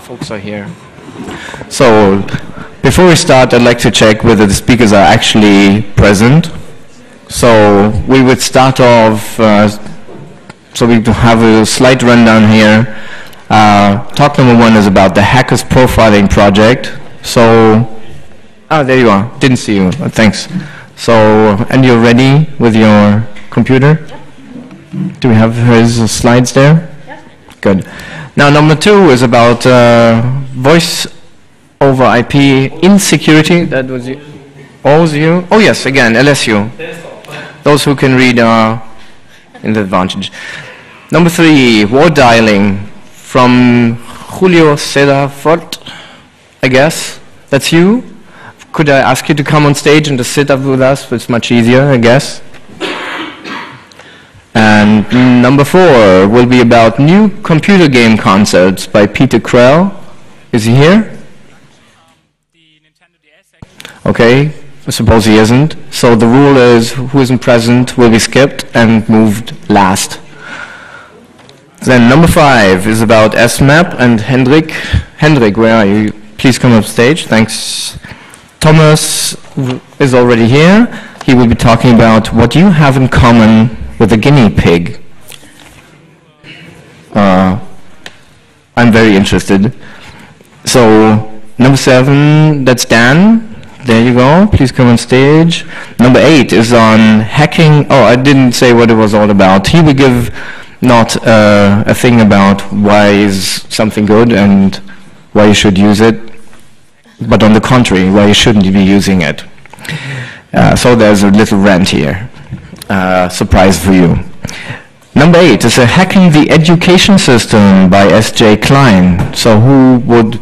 folks are here. So, before we start, I'd like to check whether the speakers are actually present. So, we would start off, so we have a slight rundown here. Talk number 1 is about the Hackers Profiling Project. So, there you are. Didn't see you. Thanks. So, and you're ready with your computer? Yep. Do we have his slides there? Yep. Good. Now, number 2 is about voice over IP insecurity. That was you. All you? Oh, yes, again, LSU. Those who can read are in the advantage. Number 3, war dialing from Julio Sedafort, I guess. That's you. Could I ask you to come on stage and to sit up with us? It's much easier, I guess. And number 4 will be about new computer game concepts by Peter Krell. Is he here? Okay, I suppose he isn't. So the rule is who isn't present will be skipped and moved last. Then number 5 is about SMAP and Hendrik. Hendrik, where are you? Please come up stage. Thanks. Thomas is already here. He will be talking about what you have in common with a guinea pig. I'm very interested. So, number 7, that's Dan. There you go. Please come on stage. Number 8 is on hacking. Oh, I didn't say what it was all about. He will give not a thing about why is something good and why you should use it, but on the contrary, why you shouldn't be using it. So there's a little rant here. Surprise for you. Number 8 is Hacking the Education System by S.J. Klein. So who would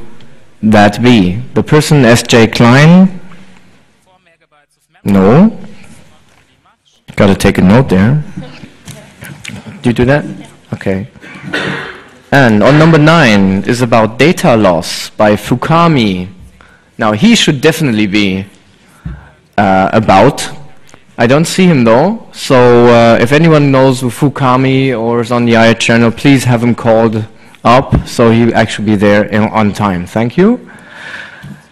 that be? The person S.J. Klein? No? Got to take a note there. Do you do that? Okay. And on number 9 is about data loss by Fukami. Now he should definitely be about. I don't see him though, so if anyone knows Fukami or is on the IR channel, please have him called up so he'll actually be there on time. Thank you.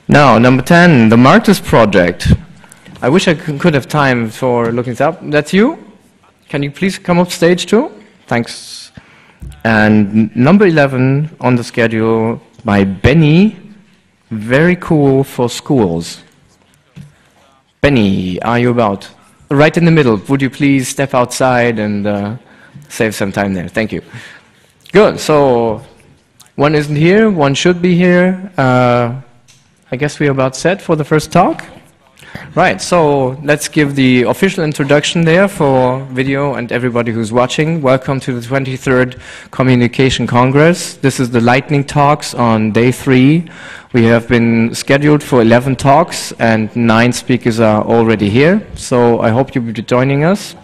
Now, number 10, the Marctus Project. I wish I could have time for looking this up. That's you? Can you please come up stage too? Thanks. And number 11 on the schedule by Benny. Very cool for schools. Benny, are you about? Right in the middle. Would you please step outside and save some time there? Thank you. Good. So one isn't here. One should be here. I guess we're about set for the first talk. Right. So let's give the official introduction there for video and everybody who's watching. Welcome to the 23rd Communication Congress. This is the lightning talks on day 3. We have been scheduled for 11 talks and 9 speakers are already here. So I hope you will be joining us.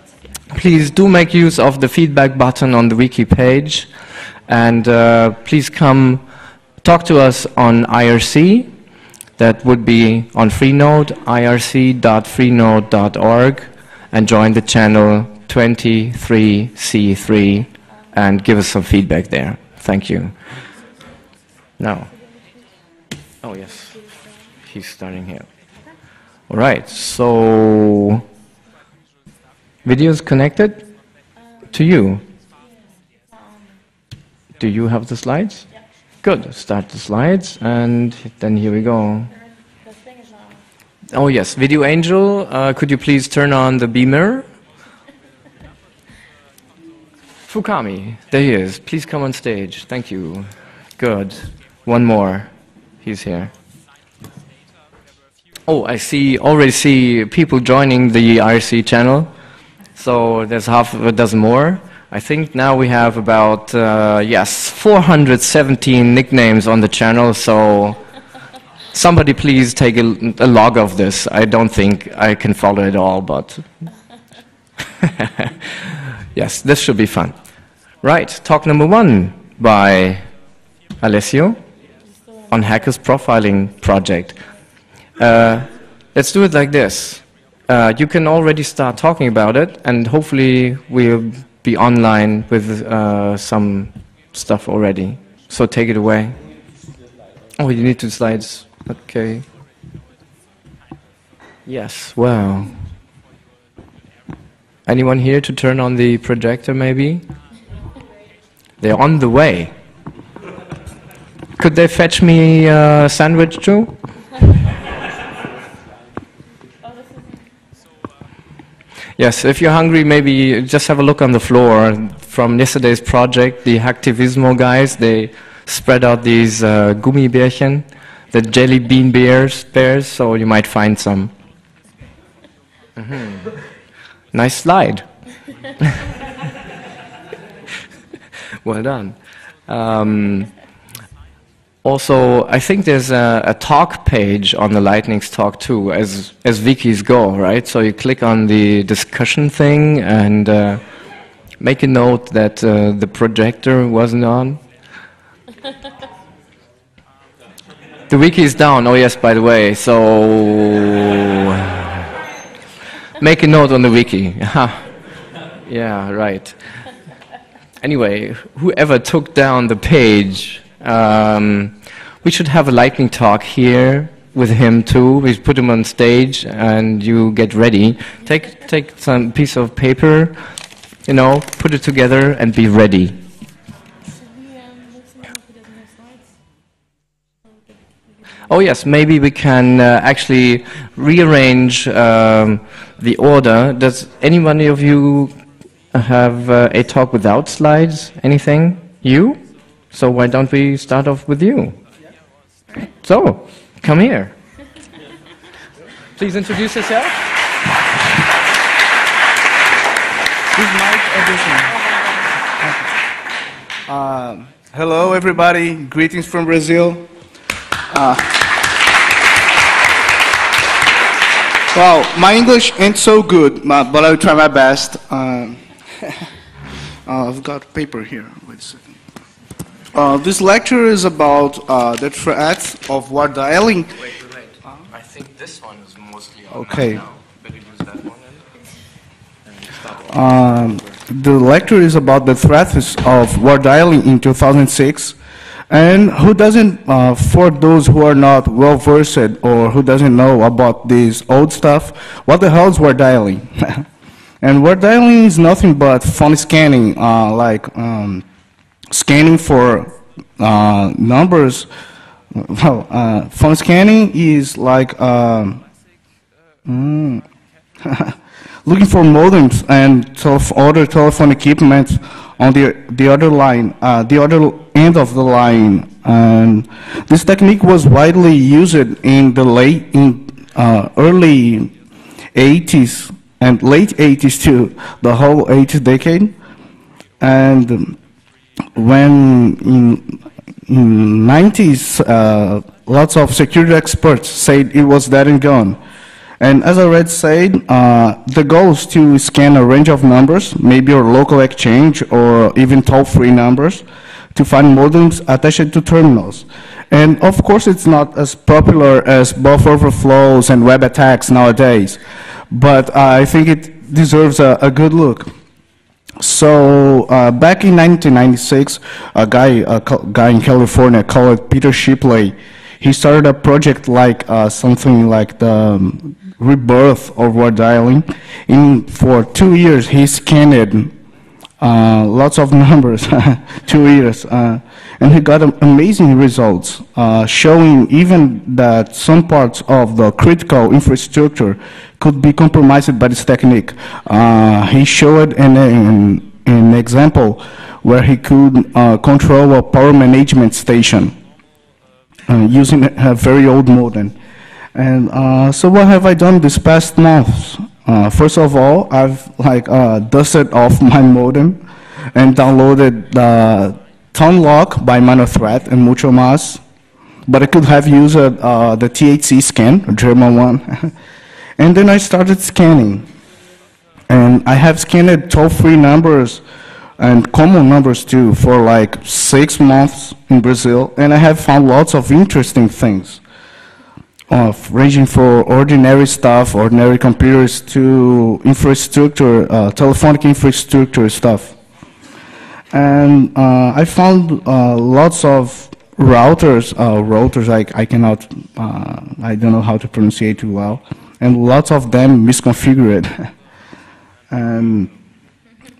Please do make use of the feedback button on the wiki page. And please come talk to us on IRC. That would be on Freenode, irc.freenode.org, and join the channel 23C3 and give us some feedback there. Thank you. Now, oh yes, he's starting here. All right, so video's connected to you. Do you have the slides? Good. Start the slides, and then here we go. Oh yes, Video Angel, could you please turn on the beamer? Fukami, there he is. Please come on stage. Thank you. Good. One more. He's here. Oh, I already see people joining the IRC channel. So there's half of a dozen more. I think now we have about, 417 nicknames on the channel, so somebody please take a log of this. I don't think I can follow it all, but yes, this should be fun. Right, talk number 1 by Alessio on Hackers Profiling Project. Let's do it like this. You can already start talking about it, and hopefully we'll be online with some stuff already. So take it away. Oh, you need two slides. Okay. Yes, well. Anyone here to turn on the projector, maybe? They're on the way. Could they fetch me a sandwich too? Yes, if you're hungry, maybe just have a look on the floor. From yesterday's project, the Hacktivismo guys, they spread out these Gummibärchen, the jelly bean bears, so you might find some. Nice slide. Well done. Also, I think there's a talk page on the Lightning's talk too, as wikis go, right? So you click on the discussion thing and make a note that the projector wasn't on. The wiki is down. Oh yes, by the way. So make a note on the wiki. Yeah, right. Anyway, whoever took down the page, we should have a lightning talk here with him too. We put him on stage, and you get ready. Take some piece of paper, you know, put it together, and be ready. Oh yes, maybe we can actually rearrange the order. Does anyone of you have a talk without slides? Anything? You? So why don't we start off with you? So, come here. Please introduce yourself. This mic edition. Hello, everybody. Greetings from Brazil. Well, my English ain't so good, but I'll try my best. I've got paper here. Wait a second. This lecture is about the threat of war dialing. Wait. I think this one is mostly on Okay. now. Better use that one. The lecture is about the threats of war dialing in 2006. And who doesn't, for those who are not well versed or who doesn't know about this old stuff, what the hell is war dialing? And war dialing is nothing but phone scanning, scanning for numbers. Well, phone scanning is like looking for modems and other telephone equipment on the other line, the other end of the line. And this technique was widely used in the early 80s and late 80s too, the whole 80s decade. And when in 90s, lots of security experts said it was dead and gone. And as I already said, the goal is to scan a range of numbers, maybe your local exchange or even toll-free numbers, to find modems attached to terminals. And of course, it's not as popular as buffer overflows and web attacks nowadays, but I think it deserves a good look. So back in 1996, a guy in California called Peter Shipley, he started a project like something like the rebirth of war dialing. For 2 years, he scanned lots of numbers, 2 years, and he got amazing results, showing even that some parts of the critical infrastructure could be compromised by this technique. He showed an example where he could control a power management station using a very old modem. And so what have I done this past month? First of all, I've dusted off my modem and downloaded Tunlock by Minor Threat and mucho más. But I could have used the THC scan, a German one. And then I started scanning. And I have scanned toll-free numbers and common numbers too for like 6 months in Brazil. And I have found lots of interesting things. Ranging for ordinary stuff, ordinary computers, to infrastructure, telephonic infrastructure stuff. And I found lots of routers. I cannot, I don't know how to pronounce it too well, and lots of them misconfigured. And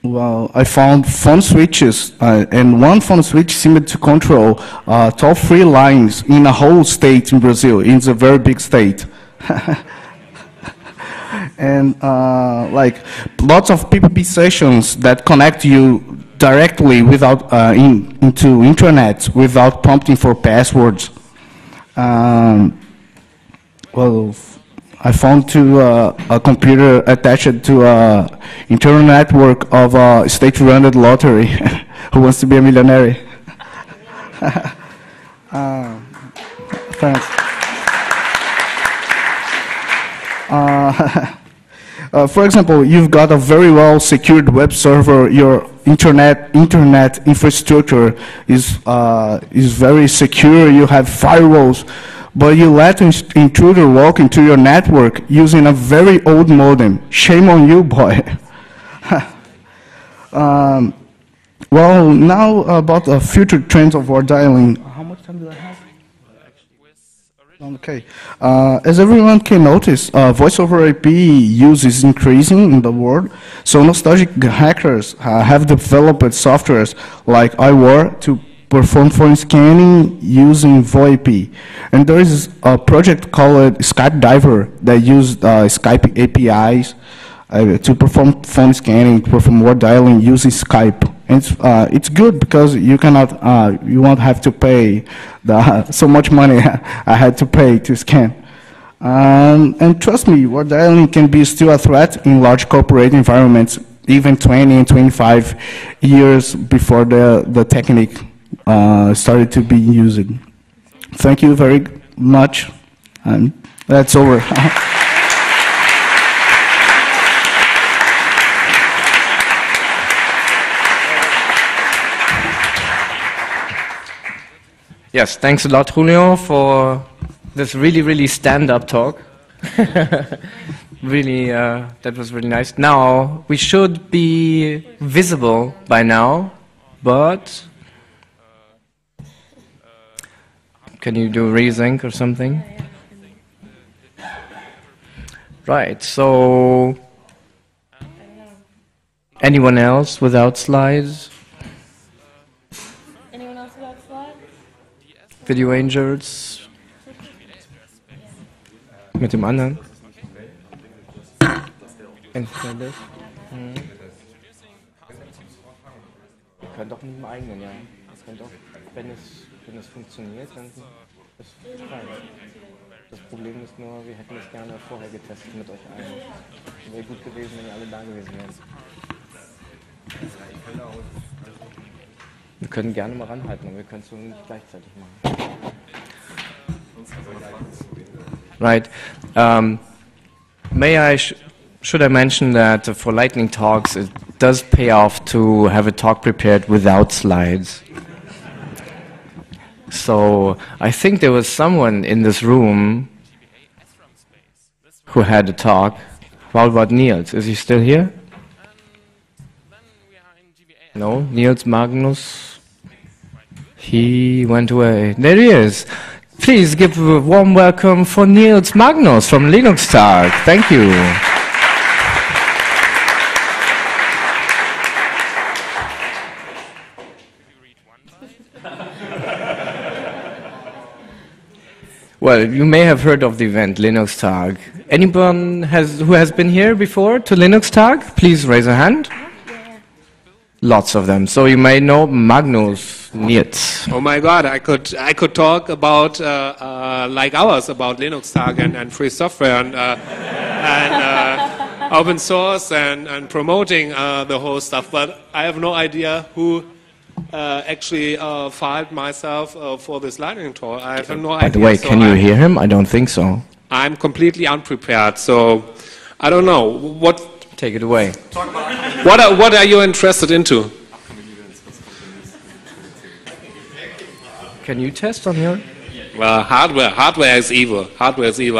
well, I found phone switches, and one phone switch seemed to control toll-free lines in a whole state in Brazil. It's a very big state. And like lots of PPP sessions that connect you directly without into internet without prompting for passwords. Well, I found a computer attached to an internal network of a state-run lottery. Who wants to be a millionaire? Thanks. For example, you've got a very well secured web server. Your internet infrastructure is very secure. You have firewalls, but you let an intruder walk into your network using a very old modem. Shame on you, boy. Well, now about the future trends of war dialing. How much time do I have? Okay. As everyone can notice, voice over IP use is increasing in the world. So nostalgic hackers have developed softwares like iWar to perform phone scanning using VoIP. And there is a project called Skype Diver that uses Skype APIs to perform phone scanning, to perform word dialing using Skype. And it's good because you won't have to pay so much money I had to pay to scan. And trust me, word dialing can be still a threat in large corporate environments, even 20 and 25 years before the technique started to be used. Thank you very much, and that's over. Yes, thanks a lot, Julio, for this really stand-up talk. Really, that was really nice. Now, we should be visible by now, but can you do resync or something? Right, so anyone else without slides? Video Angels. Mit dem anderen. Entweder das. Wir können doch mit dem eigenen, ja. Das kann doch, wenn es funktioniert, dann ist es frei. Das Problem ist nur, wir hätten es gerne vorher getestet mit euch allen. Wäre gut gewesen, wenn ihr alle da gewesen wärt. Wir können gerne mal ranhalten, aber wir können es nur nicht gleichzeitig machen. Right. Should I mention that for lightning talks, it does pay off to have a talk prepared without slides. So I think there was someone in this room who had a talk. How about Niels? Is he still here? No, Niels Magnus. He went away. There he is. Please give a warm welcome for Niels Magnus from Linux Tag. Thank you. Well, you may have heard of the event Linux Tag. Anyone who has been here before to Linux Tag? Please raise a hand. Lots of them. So you may know Magnus Niels. Oh my God! I could talk about like hours about Linux Tag and free software and open source and promoting the whole stuff. But I have no idea who actually filed myself for this lightning talk. I have no idea. By the way, so can you hear him? I don't think so. I'm completely unprepared, so I don't know what. Take it away. What are you interested into? Can you test on your? Well, hardware is evil. Hardware is evil.